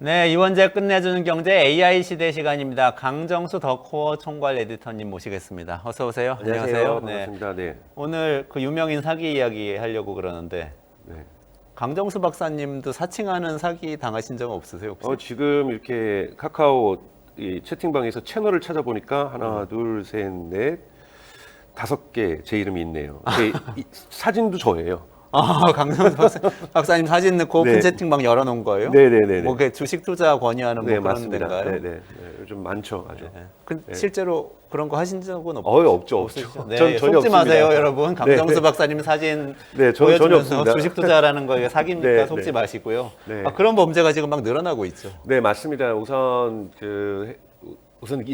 네, 이원재 끝내주는 경제 AI 시대 시간입니다. 강정수 더코어 총괄 에디터님 모시겠습니다. 어서 오세요. 안녕하세요. 네. 반갑습니다. 네. 오늘 그 유명인 사기 이야기 하려고 그러는데 네. 강정수 박사님도 사칭하는 사기 당하신 적 없으세요? 혹시? 지금 이렇게 카카오 이 채팅방에서 채널을 찾아보니까 하나, 둘, 셋, 넷, 5개 제 이름이 있네요. 이 사진도 저예요. 강정수 박사님 사진 넣고 오픈 네. 채팅방 열어놓은 거예요? 네네네. 뭐 그 주식 투자 권유하는 네, 뭐 그런 맞습니다. 데인가요? 네네. 네, 요즘 많죠, 아주. 네. 실제로 그런 거 하신 적은 없죠. 없으시죠? 네, 전 전혀 속지 없습니다. 마세요, 여러분. 강정수 네. 박사님 사진 네, 저는 전혀 보여주면서 없습니다. 주식 투자라는 거에 사기입니까? 네, 속지 네. 마시고요. 네. 그런 범죄가 지금 막 늘어나고 있죠. 네, 맞습니다. 우선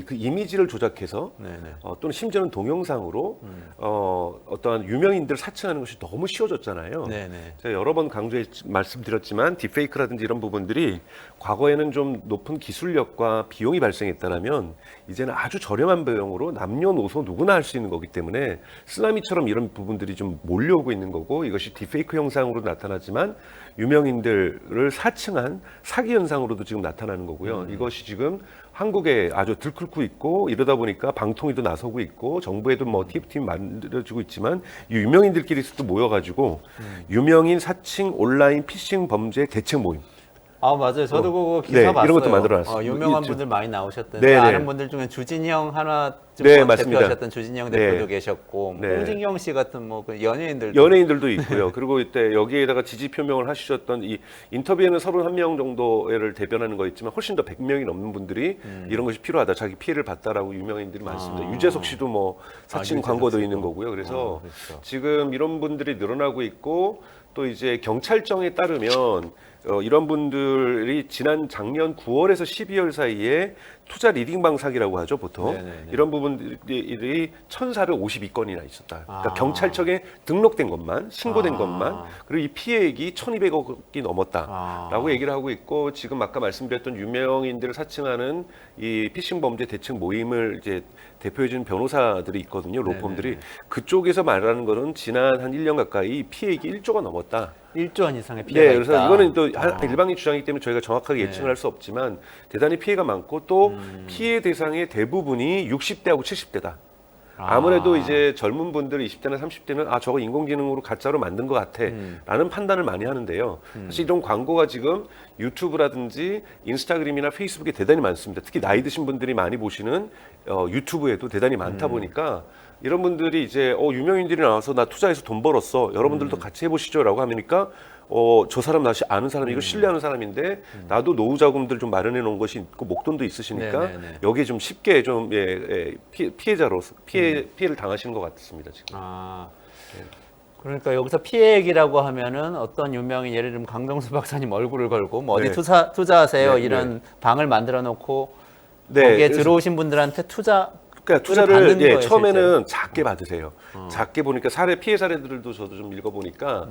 그 이미지를 조작해서 네네. 또는 심지어는 동영상으로 어떠한 유명인들 사칭하는 것이 너무 쉬워졌잖아요. 네네. 제가 여러 번 말씀드렸지만 딥페이크라든지 이런 부분들이 과거에는 좀 높은 기술력과 비용이 발생했다면 이제는 아주 저렴한 비용으로 남녀노소 누구나 할 수 있는 거기 때문에 쓰나미처럼 이런 부분들이 좀 몰려오고 있는 거고, 이것이 딥페이크 형상으로 나타나지만 유명인들을 사칭한 사기 현상으로도 지금 나타나는 거고요. 이것이 지금 한국에 아주 들끓고 있고, 이러다 보니까 방통위도 나서고 있고 정부에도 뭐 TF팀 만들어지고 있지만 이 유명인들끼리도 모여가지고 유명인 사칭 온라인 피싱 범죄 대책 모임. 맞아요. 저도 그거 기사 네, 봤어요. 이런 것도 만들어놨어요. 유명한 이- 분들 많이 나오셨던데 네네. 아는 분들 중에 주진형 하나쯤 네, 맞습니다. 대표하셨던 주진형 대표도 네. 계셨고 네. 홍진경 씨 같은 뭐 그 연예인들도 연예인들도 있고요. 그리고 이때 여기에다가 지지 표명을 하셨던 이 인터뷰에는 31명 정도를 대변하는 거 있지만 훨씬 더 100명이 넘는 분들이 이런 것이 필요하다, 자기 피해를 봤다라고 유명인들이 많습니다. 유재석 씨도 뭐 사칭 유재석 광고도 씨도. 있는 거고요. 그래서 그렇죠. 지금 이런 분들이 늘어나고 있고, 또 이제 경찰청에 따르면 이런 분들이 지난 작년 9월에서 12월 사이에 투자 리딩방 사기라고 하죠, 보통. 네네네. 이런 부분들이 1,452건이나 있었다. 그러니까 아. 경찰청에 등록된 것만, 신고된 아. 것만, 그리고 이 피해액이 1,200억이 넘었다라고 얘기를 하고 있고, 지금 아까 말씀드렸던 유명인들을 사칭하는 이 피싱 범죄 대책 모임을 이제 대표해준 변호사들이 있거든요, 로펌들이. 그쪽에서 말하는 거는 지난 한 1년 가까이 피해액이 1조가 넘었다. 1조 원 이상의 피해가 네, 그래서 있다. 이거는 또 일방의 주장이기 때문에 저희가 정확하게 예측을 할 수 없지만 대단히 피해가 많고, 또 피해 대상의 대부분이 60대하고 70대다. 아무래도 이제 젊은 분들 20대나 30대는 저거 인공지능으로 가짜로 만든 것 같아 라는 판단을 많이 하는데요. 사실 이런 광고가 지금 유튜브라든지 인스타그램이나 페이스북에 대단히 많습니다. 특히 나이 드신 분들이 많이 보시는 유튜브에도 대단히 많다 보니까 이런 분들이 이제 유명인들이 나와서 나 투자해서 돈 벌었어, 여러분들도 같이 해보시죠 라고 하니까 저 사람 나 아는 사람, 이거 신뢰하는 사람인데 나도 노후 자금들 좀 마련해 놓은 것이 있고 목돈도 있으시니까 네네네. 여기에 좀 쉽게 좀 피해자로서 피해를 당하시는 것 같습니다, 지금. 그러니까 여기서 피해액이라고 하면은 어떤 유명인, 예를 들면 강정수 박사님 얼굴을 걸고 뭐 어디 네. 투자하세요 네, 이런 방을 만들어 놓고 네, 거기에 그래서- 들어오신 분들한테 그러니까 받는 투자를 거예요, 처음에는 작게 받으세요. 작게 보니까 피해 사례들도 저도 좀 읽어보니까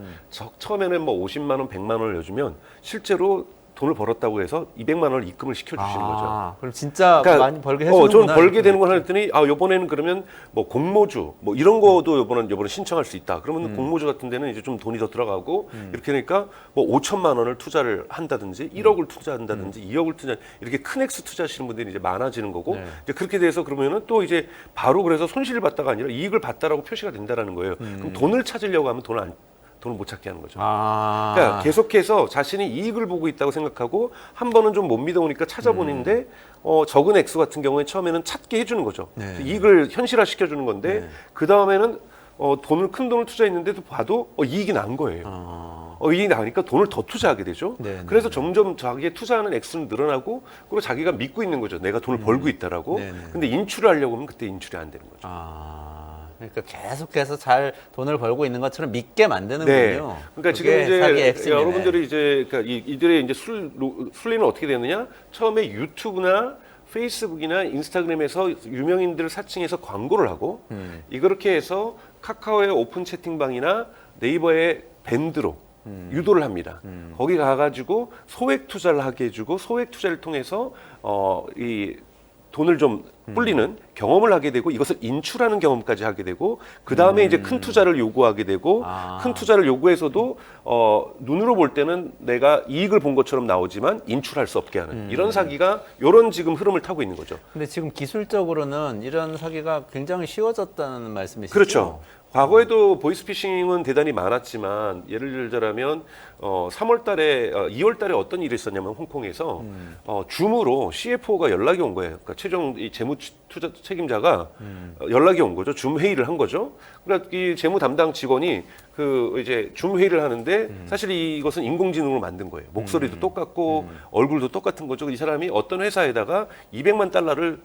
처음에는 뭐 50만 원, 100만 원을 내주면 실제로 돈을 벌었다고 해서 200만 원을 입금을 시켜주시는 거죠. 그럼 진짜 그러니까 많이 벌게 해주는구나. 저는 벌게 되는 걸 했더니 요번에는 그러면 뭐 공모주 뭐 이런 거도 요번에 신청할 수 있다. 그러면 공모주 같은 데는 이제 좀 돈이 더 들어가고 이렇게 되니까 뭐 5천만 원을 투자를 한다든지 1억을 투자한다든지 2억을 이렇게 큰 액수 투자하시는 분들이 이제 많아지는 거고, 네. 이제 그렇게 돼서 그러면은 또 이제 바로 그래서 손실을 봤다가 아니라 이익을 봤다라고 표시가 된다라는 거예요. 그럼 돈을 찾으려고 하면 돈을 못 찾게 하는 거죠. 그러니까 계속해서 자신이 이익을 보고 있다고 생각하고 한 번은 좀 못 믿어오니까 찾아보는데 적은 액수 같은 경우에 처음에는 찾게 해주는 거죠. 네. 이익을 현실화 시켜주는 건데 그 다음에는 큰 돈을 투자했는데도 봐도 이익이 난 거예요. 이익이 나니까 돈을 더 투자하게 되죠. 네, 그래서 점점 자기의 투자하는 액수는 늘어나고, 그리고 자기가 믿고 있는 거죠. 내가 돈을 벌고 있다라고. 네, 네. 근데 인출을 하려고 하면 그때 인출이 안 되는 거죠. 그러니까 계속해서 잘 돈을 벌고 있는 것처럼 믿게 만드는군요. 네. 그러니까 지금 그게 사기의 이제 핵심이네. 여러분들이 이제 그러니까 이들의 이제 순리는 어떻게 되느냐? 처음에 유튜브나 페이스북이나 인스타그램에서 유명인들을 사칭해서 광고를 하고, 이렇게 해서 카카오의 오픈 채팅방이나 네이버의 밴드로 유도를 합니다. 거기 가가지고 소액 투자를 하게 해주고, 소액 투자를 통해서 이 돈을 좀 불리는 경험을 하게 되고 이것을 인출하는 경험까지 하게 되고 그 다음에 이제 큰 투자를 요구하게 되고 큰 투자를 요구해서도 눈으로 볼 때는 내가 이익을 본 것처럼 나오지만 인출할 수 없게 하는 이런 사기가 이런 지금 흐름을 타고 있는 거죠. 근데 지금 기술적으로는 이런 사기가 굉장히 쉬워졌다는 말씀이시죠? 그렇죠. 과거에도 보이스피싱은 대단히 많았지만 예를 들자면 3월 달에 2월 달에 어떤 일이 있었냐면 홍콩에서 줌으로 CFO가 연락이 온 거예요. 그러니까 최종 이 재무 투자 책임자가 연락이 온 거죠. 줌 회의를 한 거죠. 그러니까 이 재무 담당 직원이 그 이제 줌 회의를 하는데 사실 이것은 인공지능으로 만든 거예요. 목소리도 똑같고 얼굴도 똑같은 거죠. 이 사람이 어떤 회사에다가 200만 달러를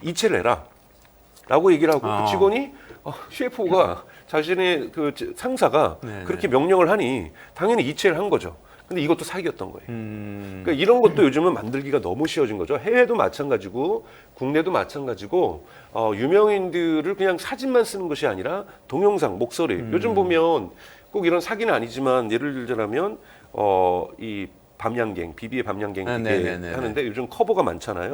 이체를 해라. 라고 얘기를 하고 그 직원이 CFO가 자신의 그 상사가 그렇게 명령을 하니 당연히 이체를 한 거죠. 근데 이것도 사기였던 거예요. 그러니까 이런 것도 요즘은 만들기가 너무 쉬워진 거죠. 해외도 마찬가지고 국내도 마찬가지고 유명인들을 그냥 사진만 쓰는 것이 아니라 동영상, 목소리. 요즘 보면 꼭 이런 사기는 아니지만 예를 들자면 이 밤양갱, 비비의 밤양갱 하는데 요즘 커버가 많잖아요.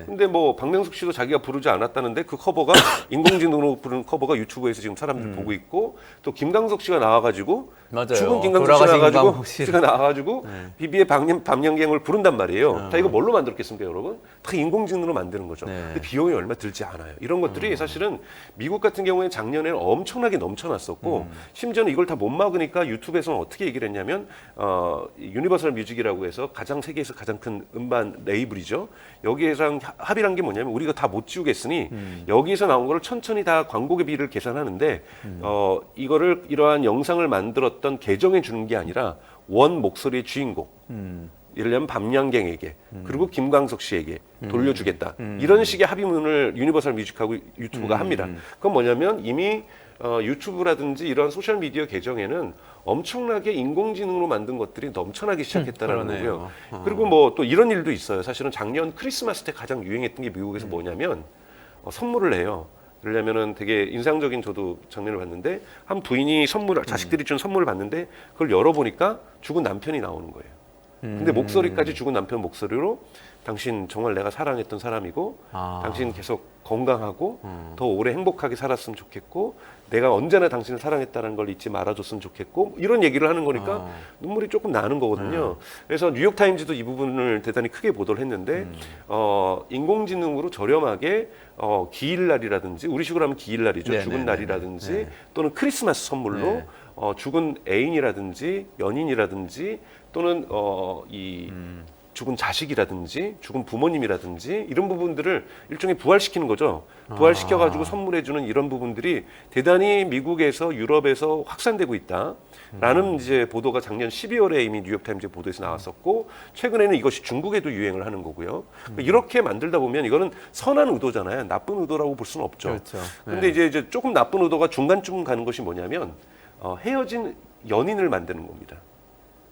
근데 뭐 박명숙 씨도 자기가 부르지 않았다는데 그 커버가 인공지능으로 부른 커버가 유튜브에서 지금 사람들이 보고 있고 또 김광석 씨가 나와가지고 맞아요. 죽은 김광석 씨가 나와가지고 비비의 밤양갱을 부른단 말이에요. 다 이거 뭘로 만들었겠습니까, 여러분? 다 인공지능으로 만드는 거죠. 근데 비용이 얼마 들지 않아요. 이런 것들이 사실은 미국 같은 경우에 작년에는 엄청나게 넘쳐났었고 심지어는 이걸 다 못 막으니까 유튜브에서는 어떻게 얘기를 했냐면 유니버설 뮤직이라고 해서 세계에서 가장 큰 음반 레이블이죠. 여기에서 합의한 게 뭐냐면 우리가 다 못 지우겠으니 여기에서 나온 거를 천천히 다 광고비를 계산하는데 이거를 이러한 영상을 만들었던 계정에 주는 게 아니라 원 목소리의 주인공 예를 들면 밤양갱에게 그리고 김광석 씨에게 돌려주겠다. 이런 식의 합의문을 유니버설 뮤직하고 유튜브가 합니다. 그건 뭐냐면 이미 유튜브라든지 이런 소셜미디어 계정에는 엄청나게 인공지능으로 만든 것들이 넘쳐나기 시작했다라는 거고요. 그리고 뭐 또 이런 일도 있어요. 사실은 작년 크리스마스 때 가장 유행했던 게 미국에서 뭐냐면 선물을 내요. 그러려면은 되게 인상적인 저도 장면을 봤는데 한 부인이 자식들이 준 선물을 받는데 그걸 열어보니까 죽은 남편이 나오는 거예요. 근데 목소리까지 죽은 남편 목소리로 당신 정말 내가 사랑했던 사람이고 당신 계속 건강하고 더 오래 행복하게 살았으면 좋겠고 내가 언제나 당신을 사랑했다는 걸 잊지 말아줬으면 좋겠고 이런 얘기를 하는 거니까 눈물이 조금 나는 거거든요. 그래서 뉴욕타임즈도 이 부분을 대단히 크게 보도를 했는데 인공지능으로 저렴하게 기일날이라든지 우리식으로 하면 기일날이죠. 죽은 날이라든지 또는 크리스마스 선물로 죽은 애인이라든지 연인이라든지 또는 죽은 자식이라든지 죽은 부모님이라든지 이런 부분들을 일종의 부활시키는 거죠. 부활시켜가지고 선물해주는 이런 부분들이 대단히 미국에서 유럽에서 확산되고 있다라는 이제 보도가 작년 12월에 이미 뉴욕타임즈 보도에서 나왔었고 최근에는 이것이 중국에도 유행을 하는 거고요. 이렇게 만들다 보면 이거는 선한 의도잖아요. 나쁜 의도라고 볼 수는 없죠. 그렇죠. 근데 이제 조금 나쁜 의도가 중간쯤 가는 것이 뭐냐면 헤어진 연인을 만드는 겁니다.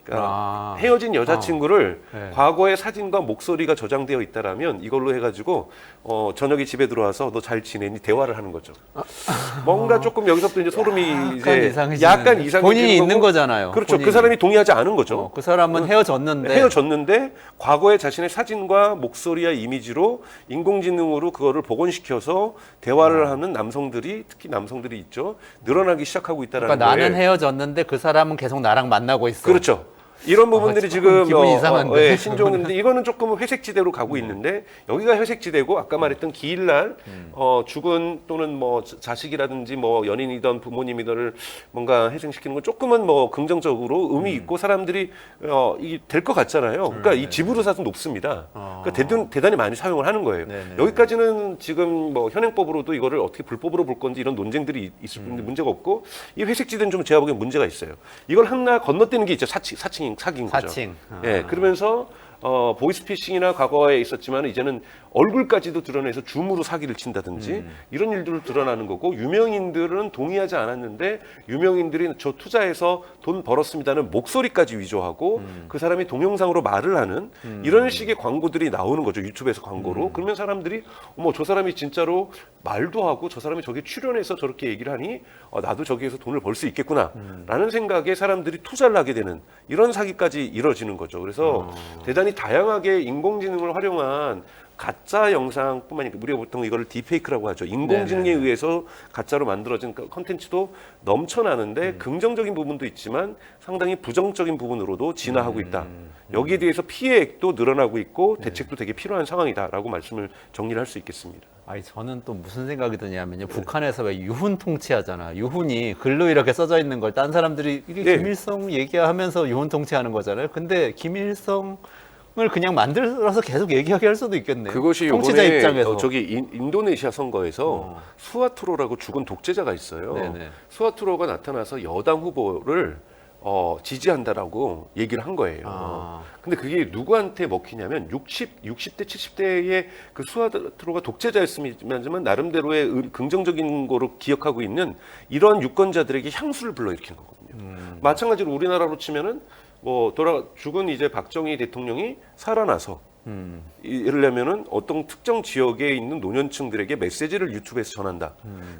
그러니까 헤어진 여자친구를 과거의 사진과 목소리가 저장되어 있다라면 이걸로 해가지고 저녁에 집에 들어와서 너 잘 지내니 대화를 하는 거죠. 뭔가 조금 여기서부터 이제 소름이 약간 이상해지는 본인이 있는 거잖아요. 그렇죠. 본인이. 그 사람이 동의하지 않은 거죠. 그 사람은 헤어졌는데 과거의 자신의 사진과 목소리와 이미지로 인공지능으로 그거를 복원시켜서 대화를 하는 남성들이 특히 남성들이 있죠. 늘어나기 시작하고 있다라는 그러니까 거예요. 나는 헤어졌는데 그 사람은 계속 나랑 만나고 있어. 그렇죠. 이런 부분들이 지금 기분이 이상한데. 신종인데 이거는 조금 회색지대로 가고 있는데 여기가 회색지대고 아까 말했던 기일날 죽은 또는 뭐 자식이라든지 뭐 연인이든 부모님이든을 뭔가 희생시키는 건 조금은 뭐 긍정적으로 의미 있고 사람들이 될 것 같잖아요. 그러니까 이 지불의사도 높습니다. 그러니까 대단히 많이 사용을 하는 거예요. 여기까지는 지금 뭐 현행법으로도 이거를 어떻게 불법으로 볼 건지 이런 논쟁들이 있을 뿐인데 문제가 없고 이 회색지대는 좀 제가 보기엔 문제가 있어요. 이걸 하나 건너뛰는 게 있죠. 사칭인 거죠. 예, 그러면서 보이스피싱이나 과거에 있었지만 이제는 얼굴까지도 드러내서 줌으로 사기를 친다든지 이런 일들을 드러나는 거고 유명인들은 동의하지 않았는데 유명인들이 저 투자해서 돈 벌었습니다는 목소리까지 위조하고 그 사람이 동영상으로 말을 하는 이런 식의 광고들이 나오는 거죠. 유튜브에서 광고로. 그러면 사람들이 어머 저 사람이 진짜로 말도 하고 저 사람이 저기 출연해서 저렇게 얘기를 하니 나도 저기에서 돈을 벌 수 있겠구나 라는 생각에 사람들이 투자를 하게 되는 이런 사기까지 이뤄지는 거죠. 그래서 대단히 대단히 다양하게 인공지능을 활용한 가짜 영상뿐만 아니라 우리가 보통 이걸 딥페이크라고 하죠. 인공지능에 네네. 의해서 가짜로 만들어진 컨텐츠도 넘쳐나는데 긍정적인 부분도 있지만 상당히 부정적인 부분으로도 진화하고 있다. 여기에 대해서 피해액도 늘어나고 있고 대책도 되게 필요한 상황이다라고 말씀을 정리를 할 수 있겠습니다. 아니 저는 또 무슨 생각이 드냐면요. 북한에서 왜 유훈 통치하잖아. 유훈이 글로 이렇게 써져 있는 걸 딴 사람들이 이게 네. 김일성 얘기하면서 유훈 통치하는 거잖아요. 근데 김일성을 그냥 만들어서 계속 얘기하게 할 수도 있겠네요. 그것이 통치자 요번에 입장에서. 저기 인도네시아 선거에서 수하투로라고 죽은 독재자가 있어요. 네네. 수하투로가 나타나서 여당 후보를 지지한다라고 얘기를 한 거예요. 아. 근데 그게 누구한테 먹히냐면 60대, 70대의 그 수하투로가 독재자였으면 나름대로의 긍정적인 거로 기억하고 있는 이런 유권자들에게 향수를 불러일으키는 거거든요. 마찬가지로 우리나라로 치면은 뭐 죽은 이제 박정희 대통령이 살아나서 이러려면은 어떤 특정 지역에 있는 노년층들에게 메시지를 유튜브에서 전한다.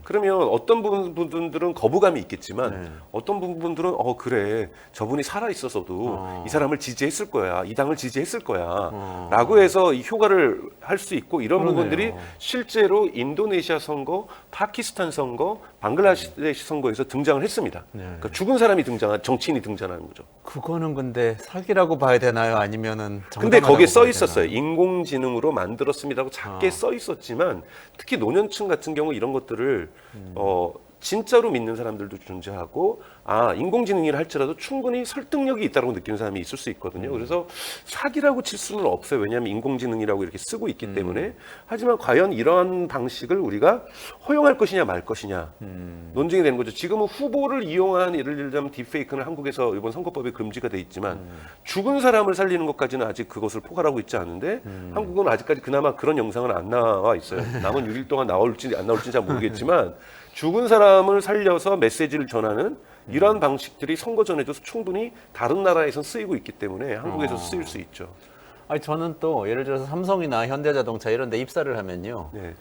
그러면 어떤 분들은 거부감이 있겠지만 어떤 분들은 그래 저분이 살아 있어서도 이 사람을 지지했을 거야, 이 당을 지지했을 거야라고 해서 이 효과를 할 수 있고 이런 그러네요. 부분들이 실제로 인도네시아 선거, 파키스탄 선거, 방글라데시 선거에서 등장을 했습니다. 그러니까 죽은 사람이 정치인이 등장하는 거죠. 그거는 근데 사기라고 봐야 되나요? 아니면은 근데 거기에 정당하다고 써 봐야 있었어요. 되나요? 인공지능으로 만들었습니다고 작게 써 있었지만 특히 노년층 같은 경우 이런 것들을 진짜로 믿는 사람들도 존재하고 인공지능이라 할지라도 충분히 설득력이 있다고 느끼는 사람이 있을 수 있거든요. 그래서 사기라고 칠 수는 없어요. 왜냐하면 인공지능이라고 이렇게 쓰고 있기 때문에. 하지만 과연 이러한 방식을 우리가 허용할 것이냐 말 것이냐 논쟁이 되는 거죠. 지금은 후보를 이용한 예를 들자면 딥페이크는 한국에서 이번 선거법에 금지가 돼 있지만 죽은 사람을 살리는 것까지는 아직 그것을 포괄하고 있지 않은데 한국은 아직까지 그나마 그런 영상은 안 나와 있어요. 남은 6일 동안 나올지 안 나올지 잘 모르겠지만 죽은 사람을 살려서 메시지를 전하는 이러한 방식들이 선거 전에도 충분히 다른 나라에서 쓰이고 있기 때문에 한국에서 쓰일 수 있죠. 아니 저는 또 예를 들어서 삼성이나 현대자동차 이런 데 입사를 하면요. 네.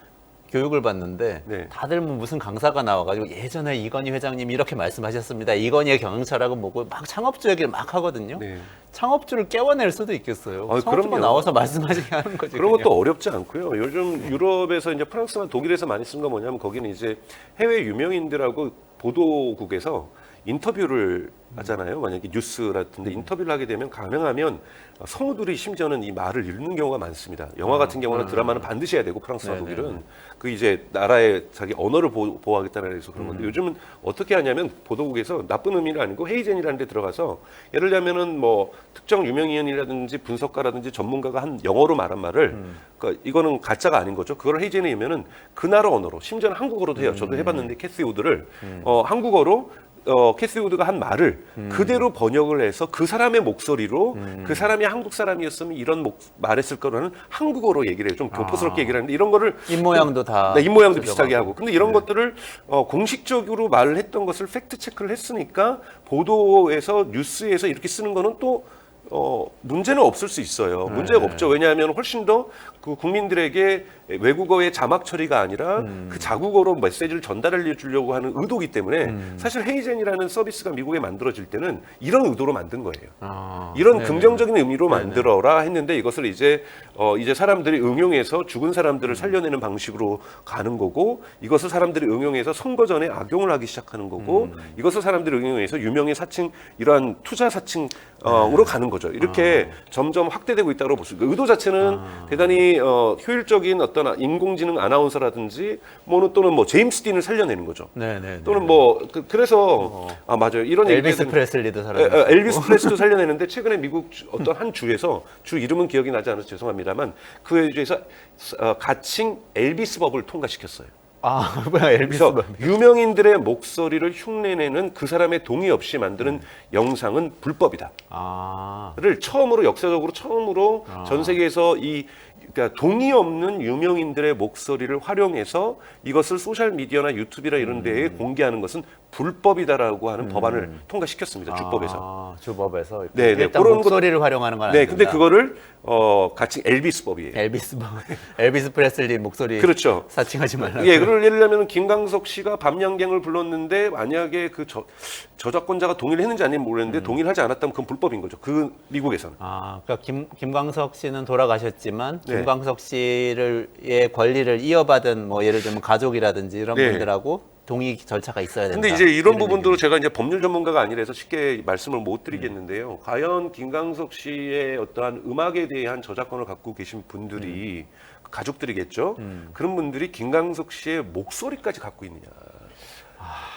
교육을 받는데 네. 다들 뭐 무슨 강사가 나와가지고 예전에 이건희 회장님이 이렇게 말씀하셨습니다. 이건희의 경영차라고 뭐고 막 창업주 얘기를 막 하거든요. 네. 창업주를 깨워낼 수도 있겠어요. 창업주가 그럼요. 나와서 말씀하시게 하는 거지. 그런 그냥. 것도 어렵지 않고요. 요즘 유럽에서 이제 프랑스나 독일에서 많이 쓰는 건 뭐냐면 거기는 이제 해외 유명인들하고 보도국에서 인터뷰를 하잖아요. 만약에 뉴스라든지 인터뷰를 하게 되면 가능하면 성우들이 심지어는 이 말을 읽는 경우가 많습니다. 영화 같은 경우나 드라마는 반드시 해야 되고 프랑스나 네네네. 독일은 그 이제 나라의 자기 언어를 보호하겠다는 해서 그런 건데 요즘은 어떻게 하냐면 보도국에서 나쁜 의미는 아니고 헤이젠이라는 데 들어가서 예를 들면은 뭐 특정 유명인이라든지 분석가라든지 전문가가 한 영어로 말한 말을 그러니까 이거는 가짜가 아닌 거죠. 그걸 헤이젠에 의하면은 그 나라 언어로 심지어는 한국어로도 해요. 저도 해봤는데 캐시 우드를 한국어로 캐시 우드가 한 말을 그대로 번역을 해서 그 사람의 목소리로 그 사람이 한국 사람이었으면 이런 말했을 거라는 한국어로 얘기를 해요. 좀 교포스럽게 얘기를 하는데 이런 거를 입모양도 다. 네, 입모양도 조정하고. 비슷하게 하고. 근데 이런 것들을 공식적으로 말을 했던 것을 팩트 체크를 했으니까 보도에서 뉴스에서 이렇게 쓰는 거는 또 문제는 없을 수 있어요. 문제가 없죠. 왜냐하면 훨씬 더 그 국민들에게 외국어의 자막 처리가 아니라 그 자국어로 메시지를 전달해 주려고 하는 의도기 때문에 사실 헤이젠이라는 서비스가 미국에 만들어질 때는 이런 의도로 만든 거예요. 이런 네네. 긍정적인 의미로 만들어라 했는데 이것을 이제 사람들이 응용해서 죽은 사람들을 살려내는 방식으로 가는 거고 이것을 사람들이 응용해서 선거 전에 악용을 하기 시작하는 거고 이것을 사람들이 응용해서 유명의 사칭 이러한 투자 사칭으로 가는 거죠. 이렇게 점점 확대되고 있다고 볼 수 있습니다. 의도 자체는 대단히 효율적인 어떤 인공지능 아나운서라든지 또는 뭐 제임스 딘을 살려내는 거죠. 네네. 또는 뭐 그래서 맞아요. 이런 엘비스 얘기들은- 프레슬리도 살아. 엘비스 프레스도 살려내는데 최근에 미국 어떤 한 주에서 주 이름은 기억이 나지 않아서 죄송합니다만 그 주에서 가칭 엘비스 법을 통과시켰어요. 뭐야 엘비스. 그래서 유명인들의 목소리를 흉내내는 그 사람의 동의 없이 만드는 영상은 불법이다. 를 처음으로 역사적으로 처음으로 전 세계에서 이 그러니까 동의 없는 유명인들의 목소리를 활용해서 이것을 소셜 미디어나 유튜브나 이런 데에 공개하는 것은 불법이다라고 하는 법안을 통과시켰습니다. 주법에서. 아, 주법에서. 네, 일단 그런 목소리를 활용하는 건 네, 아닙니다. 근데 그거를 같이 엘비스법이에요. 엘비스 프레슬리 목소리 그렇죠. 사칭하지 말라고. 예, 예를 들면 김광석 씨가 밤양갱을 불렀는데 만약에 그 저작권자가 동의를 했는지 아닌지 모르겠는데 동의를 하지 않았다면 그건 불법인 거죠. 그 미국에서는. 아, 그러니까 김광석 씨는 돌아가셨지만 네. 김광석 씨의 권리를 이어받은 뭐 예를 들면 가족이라든지 이런 네. 분들하고 동의 절차가 있어야 된다. 근데 이제 이런 이런 부분도 얘기죠. 제가 이제 법률 전문가가 아니라서 쉽게 말씀을 못 드리겠는데요. 과연 김광석 씨의 어떠한 음악에 대한 저작권을 갖고 계신 분들이 가족들이겠죠. 그런 분들이 김광석 씨의 목소리까지 갖고 있느냐.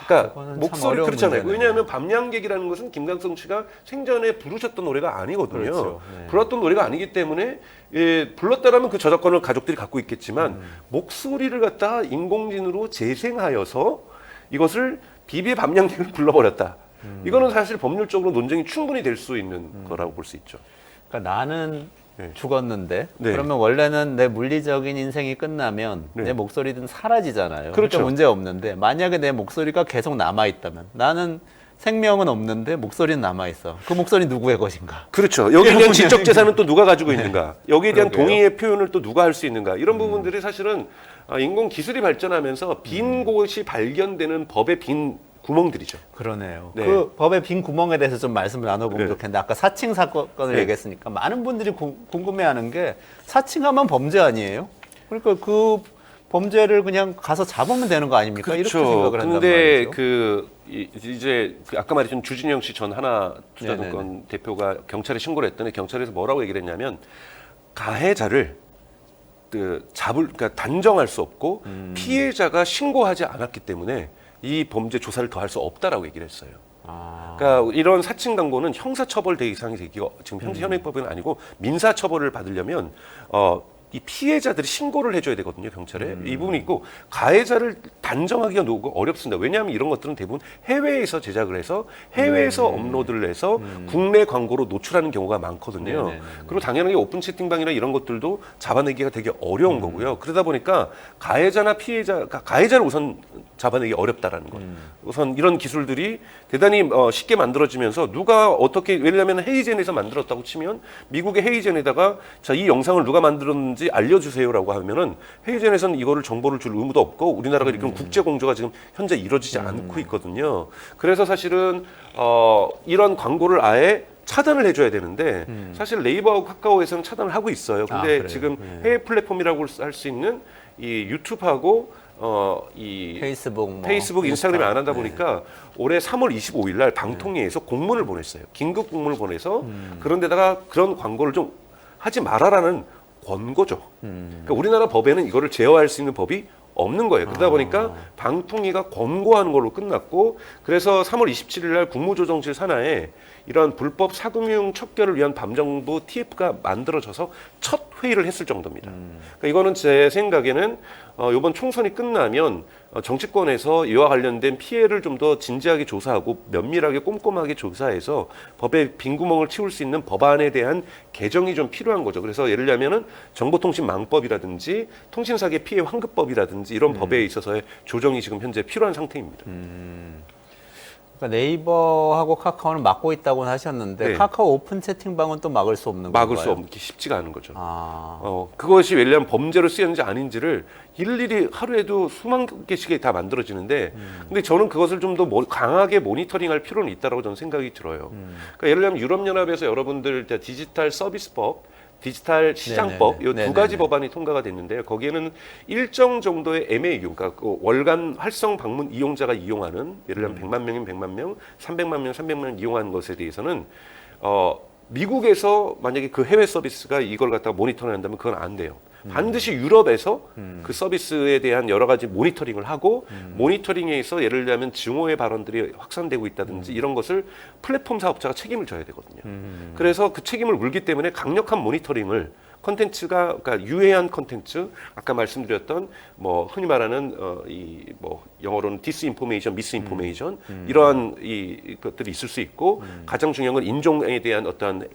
그러니까 그거는 참 목소리 어려운 그렇잖아요. 문제네요. 왜냐하면 밤양객이라는 것은 김광석 씨가 생전에 부르셨던 노래가 아니거든요. 그렇죠. 네. 불렀던 노래가 아니기 때문에 불렀다라면 그 저작권을 가족들이 갖고 있겠지만 목소리를 갖다 인공지능으로 재생하여서 이것을 비비 밤양객을 불러버렸다. 이거는 사실 법률적으로 논쟁이 충분히 될 수 있는 거라고 볼 수 있죠. 그러니까 나는 네. 죽었는데 네. 그러면 원래는 내 물리적인 인생이 끝나면 네. 내 목소리는 사라지잖아요. 그렇죠. 그러니까 문제 없는데 만약에 내 목소리가 계속 남아 있다면 나는 생명은 없는데 목소리는 남아 있어. 그 목소리 누구의 것인가? 그렇죠. 여기에 대한 지적 재산은 또 누가 가지고 있는가? 여기에 대한 그러게요. 동의의 표현을 또 누가 할 수 있는가? 이런 부분들이 사실은 인공 기술이 발전하면서 빈 곳이 발견되는 법의 빈 구멍들이죠. 그러네요. 네. 그 법의 빈 구멍에 대해서 좀 말씀을 나눠보면 네. 좋겠는데 아까 사칭 사건을 네. 얘기했으니까 많은 분들이 궁금해하는 게 사칭하면 범죄 아니에요? 그러니까 그 범죄를 그냥 가서 잡으면 되는 거 아닙니까? 이렇게 생각을 한단 근데 말이죠. 이제 아까 말했던 주진영 씨 전 하나투자증권 대표가 경찰에 신고를 했더니 경찰에서 뭐라고 얘기를 했냐면 가해자를 그러니까 단정할 수 없고 피해자가 신고하지 않았기 때문에 이 범죄 조사를 더 할 수 없다라고 얘기를 했어요. 아, 그러니까 이런 사칭 광고는 형사처벌 대상이 되기가 지금 현재 현행법은 아니고 민사처벌을 받으려면 이 피해자들이 신고를 해줘야 되거든요, 경찰에. 이 부분이 있고 가해자를 단정하기가 너무 어렵습니다. 왜냐하면 이런 것들은 대부분 해외에서 제작을 해서 해외에서 업로드를 해서 국내 광고로 노출하는 경우가 많거든요. 그리고 당연하게 오픈 채팅방이나 이런 것들도 잡아내기가 되게 어려운 거고요. 그러다 보니까 가해자나 가해자를 우선 잡아내기 어렵다라는 것. 우선 이런 기술들이 대단히 쉽게 만들어지면서 누가 어떻게 예를 들면 헤이젠에서 만들었다고 치면 미국의 헤이젠에다가 자, 이 영상을 누가 만들었는지 알려주세요라고 하면은 헤이젠에서는 이거를 정보를 줄 의무도 없고 우리나라가 이렇게 국제 공조가 지금 현재 이루어지지 않고 있거든요. 그래서 사실은 이런 광고를 아예 차단을 해줘야 되는데 사실 네이버하고 카카오에서는 차단을 하고 있어요. 근데 그래요? 지금 해외 플랫폼이라고 할 수 있는 이 유튜브하고 이 페이스북, 인스타그램이 안 하다 네. 보니까 올해 3월 25일 날 방통위에서 공문을 보냈어요. 긴급 공문을 보내서 그런 데다가 그런 광고를 좀 하지 말아라는 권고죠. 그러니까 우리나라 법에는 이거를 제어할 수 있는 법이 없는 거예요. 그러다 보니까 방통위가 권고하는 걸로 끝났고 그래서 3월 27일 날 국무조정실 산하에 이러한 불법 사금융 척결을 위한 밤정부 TF가 만들어져서 첫 회의를 했을 정도입니다. 그러니까 이거는 제 생각에는 이번 총선이 끝나면 정치권에서 이와 관련된 피해를 좀 더 진지하게 조사하고 면밀하게 꼼꼼하게 조사해서 법의 빈구멍을 채울 수 있는 법안에 대한 개정이 좀 필요한 거죠. 그래서 예를 들면은 정보통신망법이라든지 통신사기 피해 환급법이라든지 이런 법에 있어서의 조정이 지금 현재 필요한 상태입니다. 그러니까 네이버하고 카카오는 막고 있다고 하셨는데 네. 카카오 오픈 채팅방은 또 막을 수 없는 막을 건가요? 수 없는 게 쉽지가 않은 거죠. 아, 그것이 왜냐하면 범죄로 쓰였는지 아닌지를 일일이 하루에도 수만 개씩이 다 만들어지는데 근데 저는 그것을 좀 더 강하게 모니터링할 필요는 있다고 저는 생각이 들어요. 그러니까 예를 들면 유럽연합에서 여러분들 디지털 서비스법 디지털 시장법 이 두 가지 법안이 통과가 됐는데요. 거기에는 일정 정도의 MAU, 그러니까 그 월간 활성 방문 이용자가 이용하는 예를 들면 100만 명이면 100만 명, 300만 명, 300만 명 이용하는 것에 대해서는 미국에서 만약에 그 해외 서비스가 이걸 갖다가 모니터링 한다면 그건 안 돼요. 반드시 유럽에서 그 서비스에 대한 여러 가지 모니터링을 하고 모니터링에 있어 예를 들면 증오의 발언들이 확산되고 있다든지 이런 것을 플랫폼 사업자가 책임을 져야 되거든요. 그래서 그 책임을 물기 때문에 강력한 모니터링을 컨텐츠가 그러니까 유해한 컨텐츠 아까 말씀드렸던 뭐 흔히 말하는 이 뭐 영어로는 디스인포메이션, 미스인포메이션 이러한 이 것들이 있을 수 있고 가장 중요한 건 인종에 대한 어떤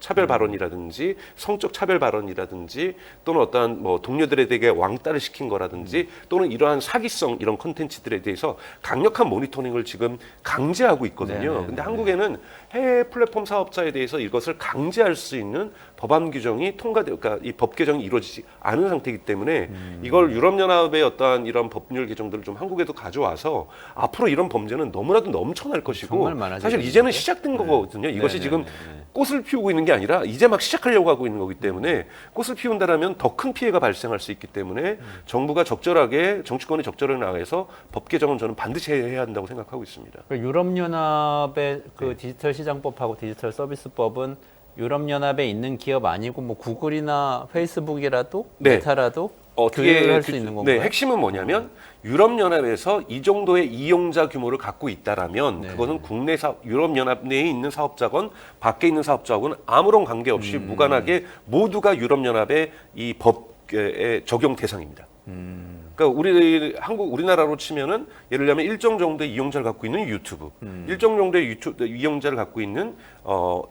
차별 발언이라든지 성적 차별 발언이라든지 또는 어떠한 뭐 동료들에 대해 왕따를 시킨 거라든지 또는 이러한 사기성 이런 콘텐츠들에 대해서 강력한 모니터링을 지금 강제하고 있거든요. 근데 한국에는 해외 플랫폼 사업자에 대해서 이것을 강제할 수 있는 법안 규정이 그러니까 이 법 개정이 이루어지지 않은 상태이기 때문에 이걸 유럽연합의 어떠한 이런 법률 개정들을 좀 한국에도 가져와서 앞으로 이런 범죄는 너무나도 넘쳐날 것이고 사실 이제는 시작된 거거든요. 이것이 지금 꽃을 피우고 있는 게 아니라 이제 막 시작하려고 하고 있는 거기 때문에 꽃을 피운다라면 더 큰 피해가 발생할 수 있기 때문에 정부가 적절하게 정치권이 적절하게 나가서 법 개정은 저는 반드시 해야 한다고 생각하고 있습니다. 유럽연합의 그 디지털 시장법하고 디지털 서비스법은 유럽연합에 있는 기업 아니고 뭐 구글이나 페이스북이라도 메타라도 교육을 할 수 있는 건가요? 네, 핵심은 뭐냐면 유럽연합에서 이 정도의 이용자 규모를 갖고 있다라면 그것은 국내 유럽연합 내에 있는 사업자건 밖에 있는 사업자하고는 아무런 관계없이 무관하게 모두가 유럽연합의 이 법의 적용 대상입니다. 그러니까 우리나라로 치면은 예를 들면 일정 정도의 이용자를 갖고 있는 유튜브, 일정 정도의 이용자를 갖고 있는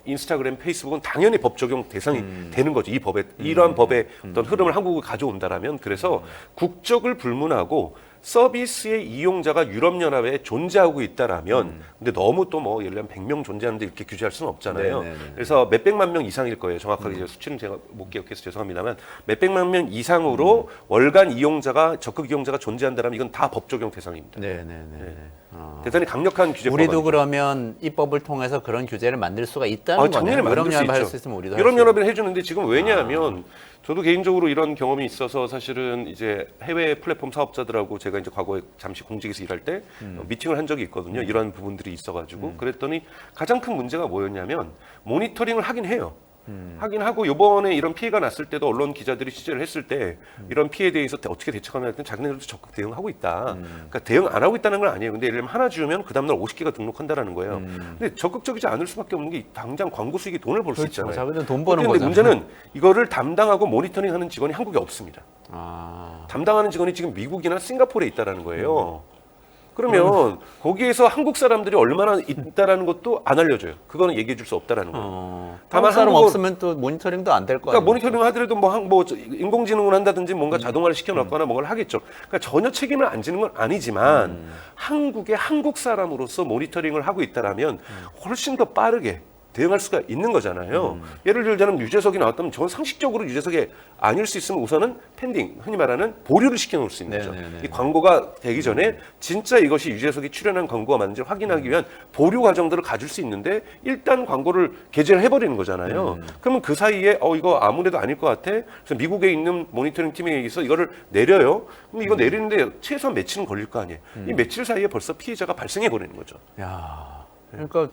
인스타그램, 페이스북은 당연히 법 적용 대상이 되는 거죠. 이러한 법의 어떤 흐름을 한국으로 가져온다라면 그래서 국적을 불문하고 서비스의 이용자가 유럽연합에 존재하고 있다라면 근데 너무 또 뭐 예를 들면 100명 존재하는데 이렇게 규제할 수는 없잖아요. 그래서 몇백만 명 이상일 거예요. 정확하게 이제 수치는 제가 못 기억해서 죄송합니다만 몇백만 명 이상으로 월간 이용자가 적극 이용자가 존재한다면 이건 다 법 적용 대상입니다. 대단히 강력한 규제법. 우리도 그러면 이 법을 통해서 그런 규제를 만들 수가 있다는 거네요. 유럽연합이 할 수 있으면 우리도 유럽연합이 해주는데 지금 왜냐하면 저도 개인적으로 이런 경험이 있어서 사실은 이제 해외 플랫폼 사업자들하고 제가 이제 과거에 잠시 공직에서 일할 때 미팅을 한 적이 있거든요. 이런 부분들이 있어가지고 그랬더니 가장 큰 문제가 뭐였냐면 모니터링을 하긴 해요. 하긴 하고 요번에 이런 피해가 났을 때도 언론 기자들이 취재를 했을 때 이런 피해에 대해서 어떻게 대처하냐 했더니 자기네들도 적극 대응하고 있다. 그러니까 대응 안 하고 있다는 건 아니에요. 근데 예를 들면 하나 지우면 그 다음날 50개가 등록한다라는 거예요. 근데 적극적이지 않을 수밖에 없는 게 당장 광고 수익이 돈을 벌 수 있잖아요. 자기들 돈 버는 근데 거잖아요. 문제는 이거를 담당하고 모니터링하는 직원이 한국에 없습니다. 담당하는 직원이 지금 미국이나 싱가포르에 있다라는 거예요. 그러면 거기에서 한국 사람들이 얼마나 있다라는 것도 안 알려줘요. 그거는 얘기해 줄 수 없다라는 거예요. 다만 사람 없으면 또 모니터링도 안 될 거 아니에요. 그러니까 모니터링 하더라도 뭐 인공지능을 한다든지 뭔가 자동화를 시켜놓거나 뭔가를 하겠죠. 그러니까 전혀 책임을 안 지는 건 아니지만 한국의 한국 사람으로서 모니터링을 하고 있다라면 훨씬 더 빠르게 대응할 수가 있는 거잖아요. 예를 들자면 유재석이 나왔다면 저는 상식적으로 유재석이 아닐 수 있으면 우선은 펜딩, 흔히 말하는 보류를 시켜놓을 수 있는 거죠. 이 광고가 되기 전에 진짜 이것이 유재석이 출연한 광고가 맞는지 확인하기 위한 보류 과정들을 가질 수 있는데 일단 광고를 게재를 해버리는 거잖아요. 그러면 그 사이에 이거 아무래도 아닐 것 같아. 그래서 미국에 있는 모니터링 팀에 의해서 이거를 내려요. 근데 이거 내리는데 최소한 며칠은 걸릴 거 아니에요. 이 며칠 사이에 벌써 피해자가 발생해 버리는 거죠. 야, 그러니까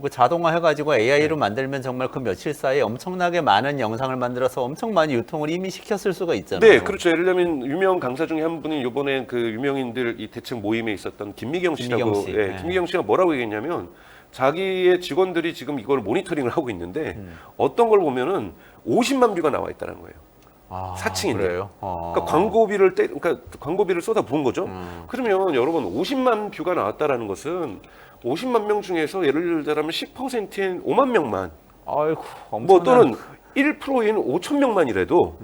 그 자동화 해가지고 AI로 만들면 정말 그 며칠 사이에 엄청나게 많은 영상을 만들어서 엄청 많이 유통을 이미 시켰을 수가 있잖아요. 네, 그렇죠. 예를 들면 유명 강사 중에 한 분이 이번에 그 유명인들 이 대책 모임에 있었던 김미경 씨라고, 김미경 씨. 예, 김미경 씨가 뭐라고 얘기했냐면 자기의 직원들이 지금 이걸 모니터링을 하고 있는데 어떤 걸 보면은 50만 뷰가 나와 있다는 거예요. 사칭인데. 그래요? 그러니까 광고비를 쏟아 부은 거죠. 그러면 여러분 50만 뷰가 나왔다라는 것은 50만 명 중에서 예를 들자면 10%인 5만 명만, 아이고, 뭐 또는 1%인 5천 명만이라도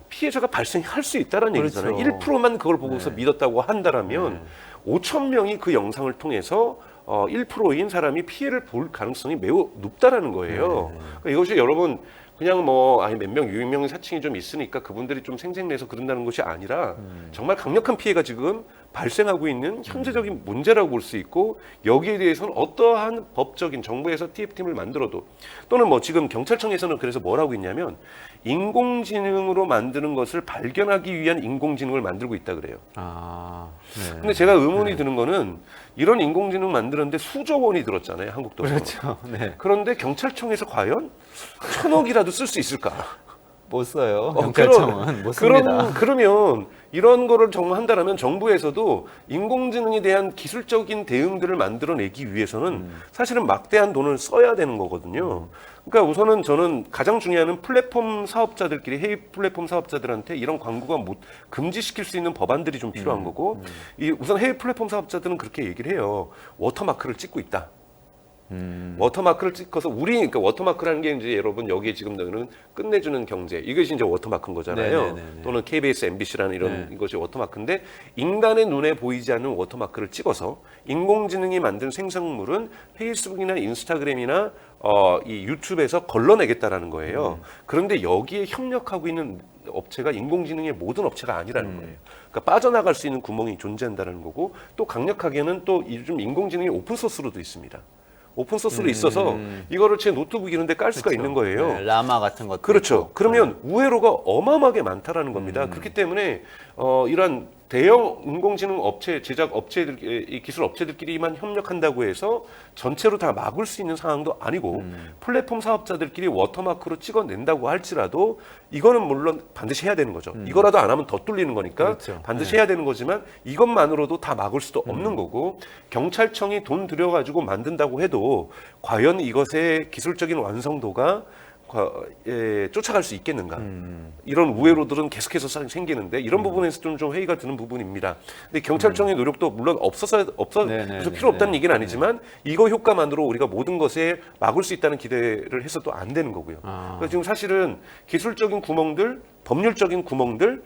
피해자가 발생할 수 있다는 그렇죠. 얘기잖아요. 1%만 그걸 보고서 믿었다고 한다라면 5천 명이 그 영상을 통해서 1%인 사람이 피해를 볼 가능성이 매우 높다라는 거예요. 그러니까 이것이 여러분 그냥 몇 명, 유명인 사칭이 좀 있으니까 그분들이 좀 생색내서 그런다는 것이 아니라 정말 강력한 피해가 지금 발생하고 있는 현재적인 문제라고 볼 수 있고 여기에 대해서는 어떠한 법적인 정부에서 TF팀을 만들어도 또는 뭐 지금 경찰청에서는 그래서 뭐라고 있냐면 인공지능으로 만드는 것을 발견하기 위한 인공지능을 만들고 있다 그래요. 근데 제가 의문이 드는 거는 이런 인공지능 만드는데 수조 원이 들었잖아요. 한국도. 그렇죠. 네. 그런데 경찰청에서 과연 1,000억이라도 쓸 수 있을까? 못 써요. 경찰청은 못 씁니다. 그러면 이런 거를 정말 한다면 정부에서도 인공지능에 대한 기술적인 대응들을 만들어내기 위해서는 사실은 막대한 돈을 써야 되는 거거든요. 그러니까 우선은 저는 가장 중요한 플랫폼 사업자들끼리 해외 플랫폼 사업자들한테 이런 광고가 금지시킬 수 있는 법안들이 좀 필요한 거고 우선 해외 플랫폼 사업자들은 그렇게 얘기를 해요. 워터마크를 찍고 있다. 워터마크를 찍어서 그러니까 워터마크라는 게 이제 여러분 여기에 지금 너는 끝내주는 경제 이것이 이제 워터마크인 거잖아요. 네네네네. 또는 KBS, MBC라는 이런 네. 것이 워터마크인데 인간의 눈에 보이지 않는 워터마크를 찍어서 인공지능이 만든 생성물은 페이스북이나 인스타그램이나 이 유튜브에서 걸러내겠다라는 거예요. 그런데 여기에 협력하고 있는 업체가 인공지능의 모든 업체가 아니라는 거예요. 그러니까 빠져나갈 수 있는 구멍이 존재한다는 거고 또 강력하게는 또 요즘 인공지능이 오픈소스로도 있습니다. 오픈소스로 있어서 이거를 제 노트북 이런 데 깔 수가 있는 거예요. 네, 라마 같은 것도 그렇죠. 있고. 그러면 우회로가 어마어마하게 많다라는 겁니다. 그렇기 때문에 이런 대형 인공지능 업체, 제작 업체들, 이 기술 업체들끼리만 협력한다고 해서 전체로 다 막을 수 있는 상황도 아니고 플랫폼 사업자들끼리 워터마크로 찍어낸다고 할지라도 이거는 물론 반드시 해야 되는 거죠. 이거라도 안 하면 더 뚫리는 거니까 그렇죠. 반드시 해야 되는 거지만 이것만으로도 다 막을 수도 없는 거고 경찰청이 돈 들여가지고 만든다고 해도 과연 이것의 기술적인 완성도가 쫓아갈 수 있겠는가? 이런 우회로들은 계속해서 생기는데 이런 부분에서 좀 회의가 드는 부분입니다. 근데 경찰청의 노력도 물론 없어서 필요 없다는 얘기는 아니지만 이거 효과만으로 우리가 모든 것에 막을 수 있다는 기대를 해서도 안 되는 거고요. 그래서 지금 사실은 기술적인 구멍들, 법률적인 구멍들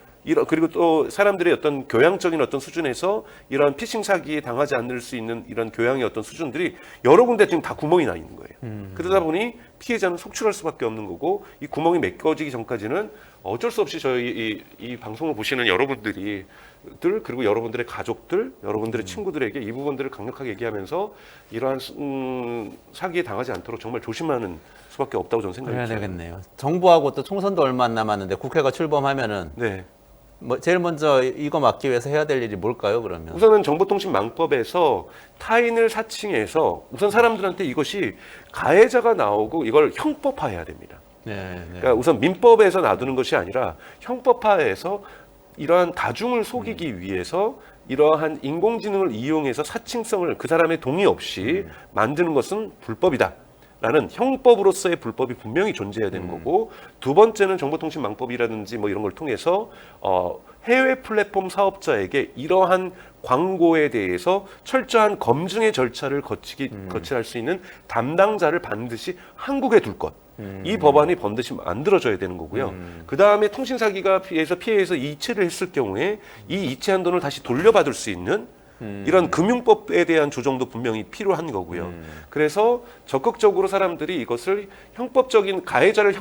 그리고 또 사람들의 어떤 교양적인 어떤 수준에서 이러한 피싱 사기에 당하지 않을 수 있는 이런 교양의 어떤 수준들이 여러 군데 지금 다 구멍이 나 있는 거예요. 그러다 보니 피해자는 속출할 수밖에 없는 거고 이 구멍이 메꿔지기 전까지는 어쩔 수 없이 저희 이 방송을 보시는 여러분들이 그리고 여러분들의 가족들, 여러분들의 친구들에게 이 부분들을 강력하게 얘기하면서 이러한 사기에 당하지 않도록 정말 조심하는 수밖에 없다고 저는 생각이 그래야 들어요. 되겠네요. 정부하고 또 총선도 얼마 안 남았는데 국회가 출범하면은 네. 제일 먼저 이거 막기 위해서 해야 될 일이 뭘까요, 그러면? 우선은 정보통신망법에서 타인을 사칭해서 우선 사람들한테 이것이 가해자가 나오고 이걸 형법화해야 됩니다. 네. 그러니까 우선 민법에서 놔두는 것이 아니라 형법화해서 이러한 다중을 속이기 위해서 이러한 인공지능을 이용해서 사칭성을 그 사람의 동의 없이 만드는 것은 불법이다. 라는 형법으로서의 불법이 분명히 존재해야 되는 거고 두 번째는 정보통신망법이라든지 뭐 이런 걸 통해서 해외 플랫폼 사업자에게 이러한 광고에 대해서 철저한 검증의 절차를 거치할 수 있는 담당자를 반드시 한국에 둘 것. 이 법안이 반드시 만들어져야 되는 거고요. 그 다음에 통신 사기가 피해에서 이체를 했을 경우에 이 이체한 돈을 다시 돌려받을 수 있는 이런 금융법에 대한 조정도 분명히 필요한 거고요. 그래서 적극적으로 사람들이 이것을 형법적인 가해자를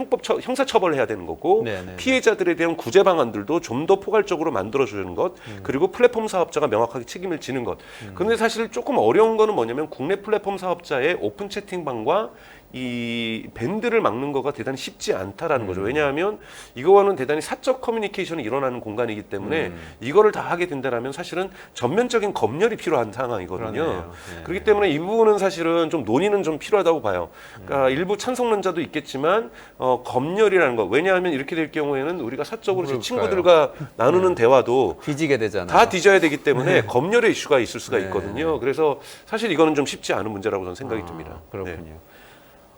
형사처벌해야 되는 거고 네네. 피해자들에 대한 구제 방안들도 좀 더 포괄적으로 만들어주는 것 그리고 플랫폼 사업자가 명확하게 책임을 지는 것. 그런데 사실 조금 어려운 거는 뭐냐면 국내 플랫폼 사업자의 오픈 채팅방과 이 밴드를 막는 거가 대단히 쉽지 않다라는 거죠. 왜냐하면 이거와는 대단히 사적 커뮤니케이션이 일어나는 공간이기 때문에 이거를 다 하게 된다면 사실은 전면적인 검열이 필요한 상황이거든요. 그러네요. 네. 그렇기 때문에 이 부분은 사실은 좀 논의는 좀 필요하다고 봐요. 그러니까 일부 찬성론자도 있겠지만 검열이라는 거. 왜냐하면 이렇게 될 경우에는 우리가 사적으로 제 친구들과 나누는 대화도 뒤지게 되잖아요. 다 뒤져야 되기 때문에 검열의 이슈가 있을 수가 있거든요. 그래서 사실 이거는 좀 쉽지 않은 문제라고 저는 생각이 듭니다. 그렇군요. 네.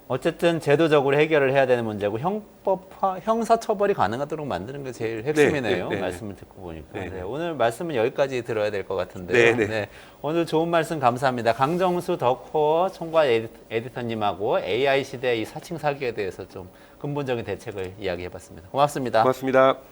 어쨌든 제도적으로 해결을 해야 되는 문제고 형사 처벌이 가능하도록 만드는 게 제일 핵심이네요. 네. 말씀을 듣고 보니까. 네. 네, 오늘 말씀은 여기까지 들어야 될 것 같은데요. 네. 네, 오늘 좋은 말씀 감사합니다. 강정수 더코어 총괄 에디터님하고 AI 시대의 이 사칭 사기에 대해서 좀 근본적인 대책을 이야기해봤습니다. 고맙습니다. 고맙습니다.